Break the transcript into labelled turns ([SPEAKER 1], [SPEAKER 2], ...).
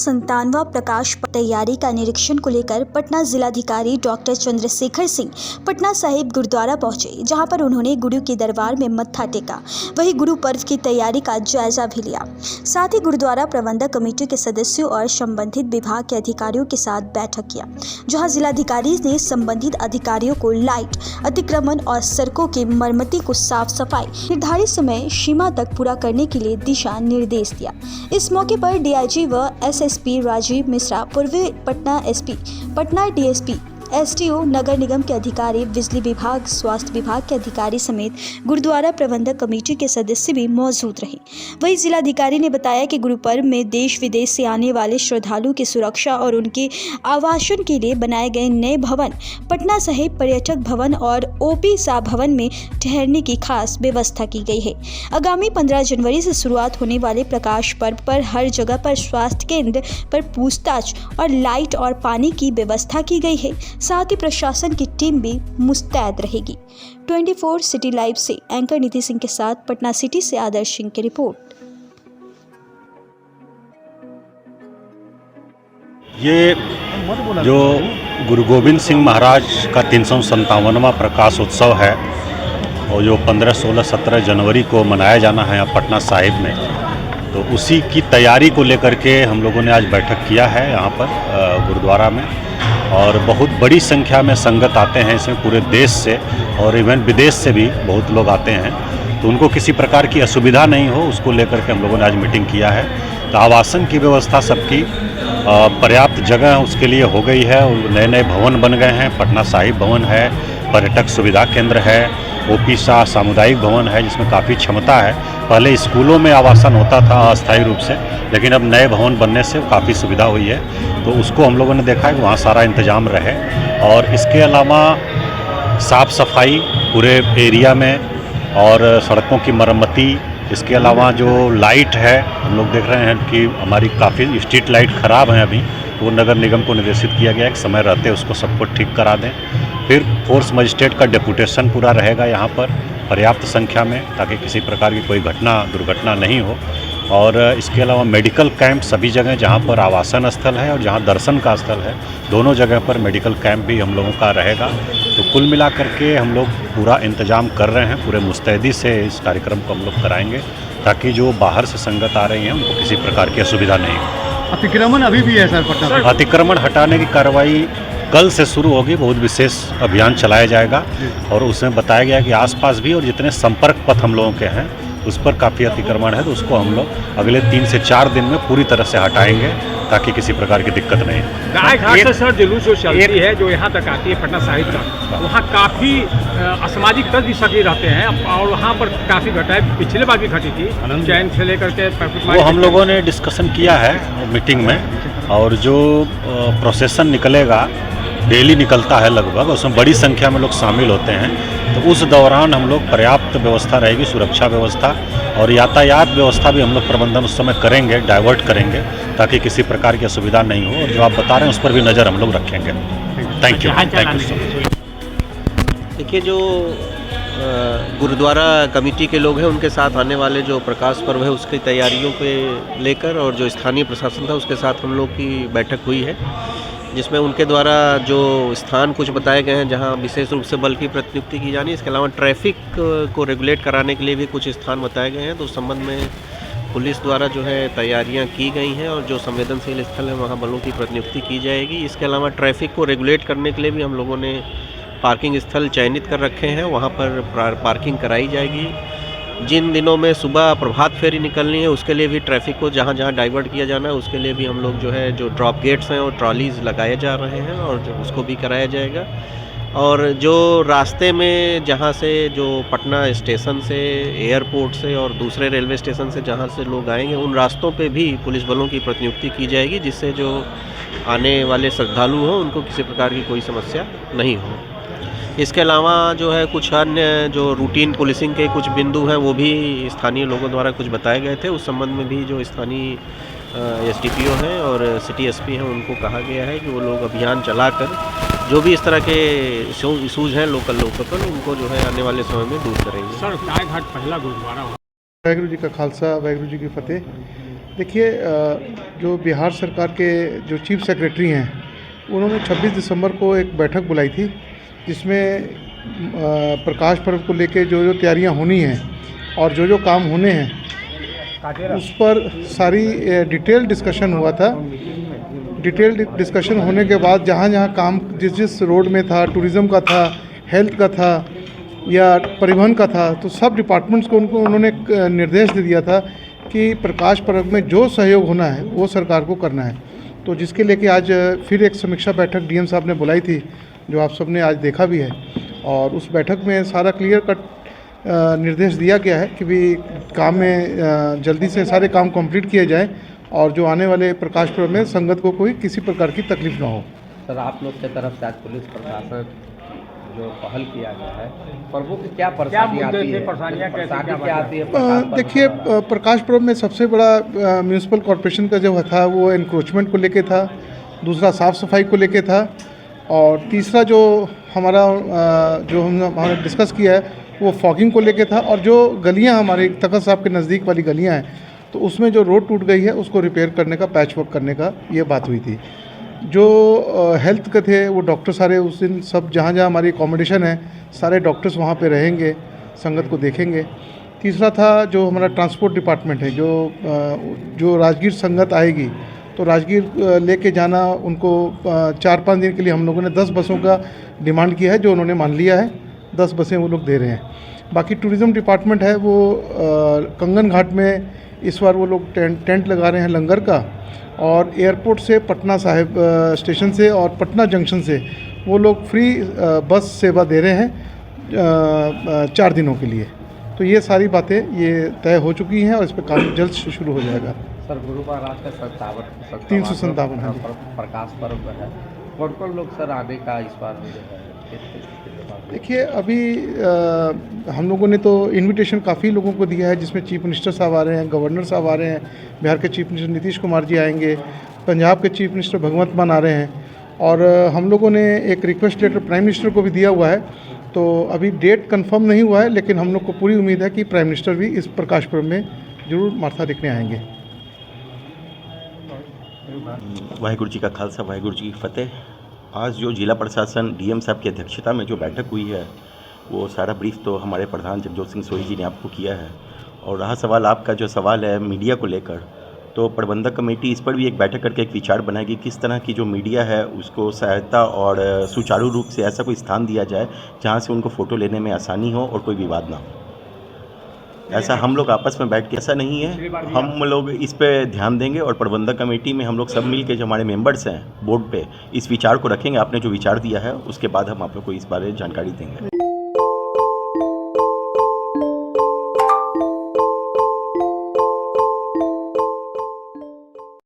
[SPEAKER 1] 397वां प्रकाश पर्व तैयारी का निरीक्षण को लेकर पटना जिलाधिकारी डॉक्टर चंद्रशेखर सिंह पटना साहिब गुरुद्वारा पहुंचे, जहां पर उन्होंने गुरु के दरबार में मत्था टेका। वहीं गुरु पर्व की तैयारी का जायजा भी लिया। साथ ही गुरुद्वारा प्रबंधक कमेटी के सदस्यों और संबंधित विभाग के अधिकारियों के साथ बैठक किया, जहां जिलाधिकारी ने संबंधित अधिकारियों को लाइट, अतिक्रमण और सड़कों की मरम्मती को साफ सफाई निर्धारित समय सीमा तक पूरा करने के लिए दिशा निर्देश दिया। इस मौके पर डीआईजी व एसएसपी राजीव मिश्रा, पूर्वी Patna SP, Patna DSP, SDO, नगर निगम के अधिकारी, बिजली विभाग, स्वास्थ्य विभाग के अधिकारी समेत गुरुद्वारा प्रबंधक कमेटी के सदस्य भी मौजूद रहे। वहीं जिलाधिकारी ने बताया कि गुरु पर्व में देश विदेश से आने वाले श्रद्धालुओं की सुरक्षा और उनके आवासन के लिए बनाए गए नए भवन, पटना साहिब पर्यटक भवन और ओपी शाह भवन में ठहरने की खास व्यवस्था की गई है। आगामी 15 जनवरी से शुरुआत होने वाले प्रकाश पर्व पर हर जगह पर स्वास्थ्य केंद्र पर पूछताछ और लाइट और पानी की व्यवस्था की गई है। साथ ही प्रशासन की टीम भी मुस्तैद रहेगी। 24 सिटी लाइव से एंकर नीति सिंह के साथ पटना सिटी से आदर्श सिंह की रिपोर्ट।
[SPEAKER 2] ये जो गुरु गोविंद सिंह महाराज का 357वां प्रकाश उत्सव है और जो 15, 16, 17 जनवरी को मनाया जाना है यहाँ पटना साहिब में, तो उसी की तैयारी को लेकर के हम लोगों ने आज बैठक किया है यहाँ पर गुरुद्वारा में। और बहुत बड़ी संख्या में संगत आते हैं इसमें, पूरे देश से और इवन विदेश से भी बहुत लोग आते हैं, तो उनको किसी प्रकार की असुविधा नहीं हो उसको लेकर के हम लोगों ने आज मीटिंग किया है। तो आवासन की व्यवस्था सबकी पर्याप्त जगह उसके लिए हो गई है और नए नए भवन बन गए हैं। पटना साहिब भवन है, पर्यटक सुविधा केंद्र है, ओपी शाह सामुदायिक भवन है जिसमें काफ़ी क्षमता है। पहले स्कूलों में आवासन होता था अस्थायी रूप से, लेकिन अब नए भवन बनने से काफ़ी सुविधा हुई है, तो उसको हम लोगों ने देखा है कि वहाँ सारा इंतजाम रहे। और इसके अलावा साफ़ सफाई पूरे एरिया में और सड़कों की मरम्मती, इसके अलावा जो लाइट है हम लोग देख रहे हैं कि हमारी काफ़ी स्ट्रीट लाइट ख़राब हैं अभी, तो वो नगर निगम को निर्देशित किया गया है कि समय रहते उसको सबको ठीक करा दें। फिर फोर्स मजिस्ट्रेट का डेपुटेशन पूरा रहेगा यहाँ पर पर्याप्त संख्या में, ताकि किसी प्रकार की कोई दुर्घटना नहीं हो। और इसके अलावा मेडिकल कैंप सभी जगह जहाँ पर आवासन स्थल है और जहाँ दर्शन का स्थल है, दोनों जगह पर मेडिकल कैंप भी हम लोगों का रहेगा। तो कुल मिला करके हम लोग पूरा इंतजाम कर रहे हैं, पूरे मुस्तैदी से इस कार्यक्रम को हम लोग कराएंगे ताकि जो बाहर से संगत आ रही हैं उनको किसी प्रकार की असुविधा नहीं हो।
[SPEAKER 3] अतिक्रमण अभी भी है सर पटना?
[SPEAKER 2] अतिक्रमण हटाने की कार्रवाई कल से शुरू होगी, बहुत विशेष अभियान चलाया जाएगा और उसमें बताया गया कि आसपास भी और जितने संपर्क पथ हम लोगों के हैं उस पर काफ़ी अतिक्रमण है, तो उसको हम लोग अगले 3 से 4 दिन में पूरी तरह से हटाएंगे ताकि किसी प्रकार की दिक्कत नहीं हो।
[SPEAKER 4] गाय घाट से सर जुलूस जो चलती है जो यहाँ तक आती है पटना साहिब तक, वहाँ काफ़ी असामाजिक तत्व भी सक्रिय रहते हैं और वहाँ पर काफ़ी घटाएं, पिछले बार भी घटी थी, चैन से लेकर के
[SPEAKER 2] वो हम लोगों ने डिस्कशन किया है मीटिंग में। और जो प्रोसेसन निकलेगा, डेली निकलता है लगभग, उसमें बड़ी संख्या में लोग शामिल होते हैं, तो उस दौरान हम लोग पर्याप्त व्यवस्था रहेगी, सुरक्षा व्यवस्था और यातायात व्यवस्था भी हम लोग प्रबंधन उस समय करेंगे, डाइवर्ट करेंगे ताकि किसी प्रकार की असुविधा नहीं हो। और जो आप बता रहे हैं उस पर भी नज़र हम लोग रखेंगे। Thank you so much.
[SPEAKER 5] देखिए, जो गुरुद्वारा कमेटी के लोग हैं उनके साथ आने वाले जो प्रकाश पर्व है उसकी तैयारियों पे लेकर और जो स्थानीय प्रशासन था उसके साथ हम लोग की बैठक हुई है, जिसमें उनके द्वारा जो स्थान कुछ बताए गए हैं जहां विशेष रूप से बल की प्रतिनियुक्ति की जानी है। इसके अलावा ट्रैफिक को रेगुलेट कराने के लिए भी कुछ स्थान बताए गए हैं, तो उस संबंध में पुलिस द्वारा जो है तैयारियां की गई हैं और जो संवेदनशील स्थल है वहां बलों की प्रतिनियुक्ति की जाएगी। इसके अलावा ट्रैफिक को रेगुलेट करने के लिए भी हम लोगों ने पार्किंग स्थल चयनित कर रखे हैं, वहाँ पर पार्किंग कराई जाएगी। जिन दिनों में सुबह प्रभात फेरी निकलनी है उसके लिए भी ट्रैफिक को जहाँ जहाँ डाइवर्ट किया जाना है उसके लिए भी हम लोग जो है जो ड्रॉप गेट्स हैं और ट्रॉलीज़ लगाए जा रहे हैं और उसको भी कराया जाएगा। और जो रास्ते में जहाँ से जो पटना स्टेशन से, एयरपोर्ट से और दूसरे रेलवे स्टेशन से जहाँ से लोग आएंगे उन रास्तों पे भी पुलिस बलों की प्रतिनियुक्ति की जाएगी, जिससे जो आने वाले श्रद्धालु हों उनको किसी प्रकार की कोई समस्या नहीं हो। इसके अलावा जो है कुछ अन्य जो रूटीन पुलिसिंग के कुछ बिंदु हैं वो भी स्थानीय लोगों द्वारा कुछ बताए गए थे, उस संबंध में भी जो स्थानीय एसडीपीओ हैं और सिटी एसपी हैं उनको कहा गया है कि वो लोग अभियान चलाकर जो भी इस तरह के इशूज़ हैं लोकल उनको जो है आने वाले समय में दूर करेंगे।
[SPEAKER 4] सर, गाय घाट पहला गुरुद्वारा।
[SPEAKER 3] वाहिगुरू जी का खालसा, वाहिगुरू जी की फतेह। देखिए जो बिहार सरकार के जो चीफ सेक्रेटरी हैं उन्होंने 26 दिसंबर को एक बैठक बुलाई थी जिसमें प्रकाश पर्व को लेके जो जो तैयारियां होनी हैं और जो जो काम होने हैं उस पर सारी डिटेल डिस्कशन हुआ था। डिटेल डिस्कशन होने के बाद जहाँ जहाँ काम जिस जिस रोड में था, टूरिज़्म का था, हेल्थ का था या परिवहन का था, तो सब डिपार्टमेंट्स को उन्होंने निर्देश दे दिया था कि प्रकाश पर्व में जो सहयोग होना है वो सरकार को करना है। तो जिसके लेके आज फिर एक समीक्षा बैठक डीएम साहब ने बुलाई थी जो आप सबने आज देखा भी है, और उस बैठक में सारा क्लियर कट निर्देश दिया गया है कि भी काम में जल्दी से सारे काम कंप्लीट किए जाएं और जो आने वाले प्रकाश पर्व में संगत को कोई किसी प्रकार की तकलीफ ना हो।
[SPEAKER 6] सर, आप लोग की तरफ से आज पुलिस प्रशासन जो पहल किया गया है, पर्वों की क्या परेशानी आती है?
[SPEAKER 4] परेशानियाँ
[SPEAKER 6] क्या आती है?
[SPEAKER 3] देखिए प्रकाश पर्व में सबसे बड़ा म्यूनिसिपल कॉरपोरेशन का जो था वो एनक्रोचमेंट को लेके था, दूसरा साफ़ सफाई को लेके था, और तीसरा जो हमारा जो हमने डिस्कस किया है वो फॉगिंग को लेके था। और जो गलियां हमारे तखत साहब के नज़दीक वाली गलियां हैं तो उसमें जो रोड टूट गई है उसको रिपेयर करने का, पैच वर्क करने का ये बात हुई थी। जो हेल्थ के थे वो डॉक्टर सारे उस दिन सब जहाँ जहाँ हमारी अकोमोडेशन है सारे डॉक्टर्स वहाँ पे रहेंगे, संगत को देखेंगे। तीसरा था जो हमारा ट्रांसपोर्ट डिपार्टमेंट है, जो राजगीर संगत आएगी तो राजगीर लेके जाना उनको 4-5 दिन के लिए हम लोगों ने 10 बसों का डिमांड किया है जो उन्होंने मान लिया है, 10 बसें वो लोग दे रहे हैं। बाकी टूरिज़्म डिपार्टमेंट है वो कंगन घाट में इस बार वो लोग टेंट लगा रहे हैं लंगर का, और एयरपोर्ट से पटना साहिब स्टेशन से और पटना जंक्शन से वो लोग फ्री बस सेवा दे रहे हैं 4 दिनों के लिए। तो ये सारी बातें ये तय हो चुकी हैं और इस पर काम जल्द शुरू हो जाएगा।
[SPEAKER 6] सर, गुरुवार रात का
[SPEAKER 3] 357 है
[SPEAKER 6] प्रकाश पर्व है, कौन लोग सर आने का इस बार जो है?
[SPEAKER 3] देखिए अभी हम लोगों ने तो इनविटेशन काफ़ी लोगों को दिया है जिसमें चीफ मिनिस्टर साहब आ रहे हैं, गवर्नर साहब आ रहे हैं, बिहार के चीफ मिनिस्टर नीतीश कुमार जी आएंगे, पंजाब के चीफ मिनिस्टर भगवंत मान आ रहे हैं, और हम लोगों ने एक रिक्वेस्ट लेटर प्राइम मिनिस्टर को भी दिया हुआ है। तो अभी डेट कंफर्म नहीं हुआ है लेकिन हम लोग को पूरी उम्मीद है कि प्राइम मिनिस्टर भी इस प्रकाश पर्व में ज़रूर माथा देखने आएंगे।
[SPEAKER 7] वाहिगुरु जी का खालसा, वाहिगुरु जी की फतेह। आज जो जिला प्रशासन डीएम साहब की अध्यक्षता में जो बैठक हुई है वो सारा ब्रीफ तो हमारे प्रधान जगजोत सिंह सोही जी ने आपको किया है। और रहा सवाल आपका जो सवाल है मीडिया को लेकर, तो प्रबंधक कमेटी इस पर भी एक बैठक करके एक विचार बनाएगी किस तरह की जो मीडिया है उसको सहायता और सुचारू रूप से ऐसा कोई स्थान दिया जाए जहाँ से उनको फ़ोटो लेने में आसानी हो और कोई विवाद ना हो। ऐसा हम लोग आपस में बैठ के, ऐसा नहीं है, हम लोग इस पे ध्यान देंगे और प्रबंधक कमेटी में हम लोग सब मिल के जो हमारे मेंबर्स हैं बोर्ड पे इस विचार को रखेंगे। आपने जो विचार दिया है उसके बाद हम आप लोग को इस बारे में जानकारी देंगे।